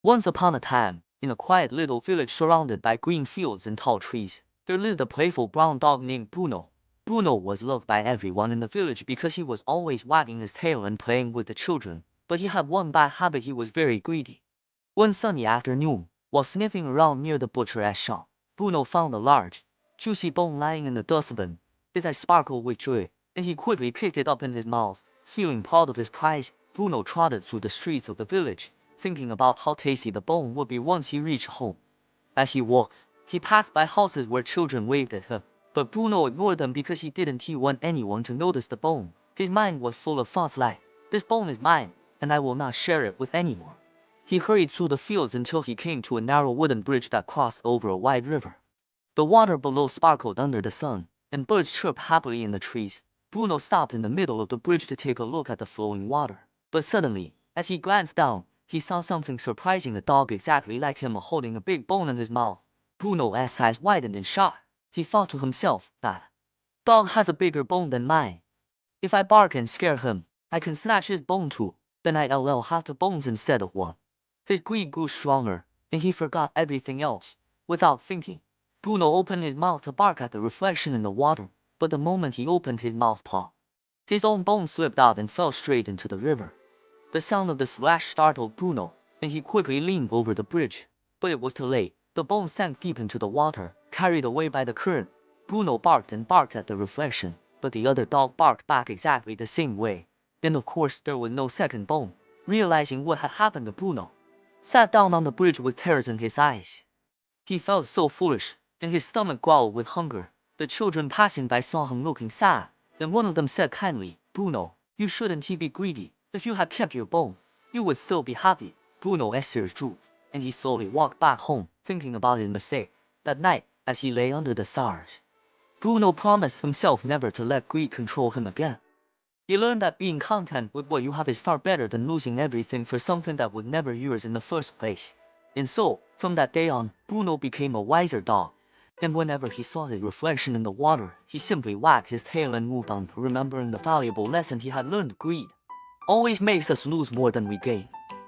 Once upon a time, in a quiet little village surrounded by green fields and tall trees, there lived a playful brown dog named Bruno. Bruno was loved by everyone in the village because he was always wagging his tail and playing with the children, but he had one bad habit: he was very greedy. One sunny afternoon, while sniffing around near the butcher's shop, Bruno found a large, juicy bone lying in the dustbin. His eyes sparkled with joy, and he quickly picked it up in his mouth. Feeling proud of his prize, Bruno trotted through the streets of the village, thinking about how tasty the bone would be once he reached home. As he walked, he passed by houses where children waved at him, but Bruno ignored them because he didn't want anyone to notice the bone. His mind was full of thoughts like, "This bone is mine, and I will not share it with anyone." He hurried through the fields until he came to a narrow wooden bridge that crossed over a wide river. The water below sparkled under the sun, and birds chirped happily in the trees. Bruno stopped in the middle of the bridge to take a look at the flowing water. But suddenly, as he glanced down, he saw something surprising: a dog exactly like him holding a big bone in his mouth. Bruno's eyes widened in shock. He thought to himself, "That dog has a bigger bone than mine. If I bark and scare him, I can snatch his bone too. Then I'll have the bones instead of one." His greed grew stronger, and he forgot everything else. Without thinking, Bruno opened his mouth to bark at the reflection in the water, but the moment he opened his mouth paw, his own bone slipped out and fell straight into the river. The sound of the splash startled Bruno, and he quickly leaned over the bridge. But it was too late. The bone sank deep into the water, carried away by the current. Bruno barked and barked at the reflection, but the other dog barked back exactly the same way. And of course there was no second bone. Realizing what had happened to Bruno, sat down on the bridge with tears in his eyes. He felt so foolish, and his stomach growled with hunger. The children passing by saw him looking sad, and one of them said kindly, "Bruno, you shouldn't be greedy. If you had kept your bone, you would still be happy." Bruno's ears drooped, and he slowly walked back home, thinking about his mistake. That night, as he lay under the stars, Bruno promised himself never to let greed control him again. He learned that being content with what you have is far better than losing everything for something that was never yours in the first place. And so, from that day on, Bruno became a wiser dog. And whenever he saw his reflection in the water, he simply wagged his tail and moved on, remembering the valuable lesson he had learned: greed always makes us lose more than we gain.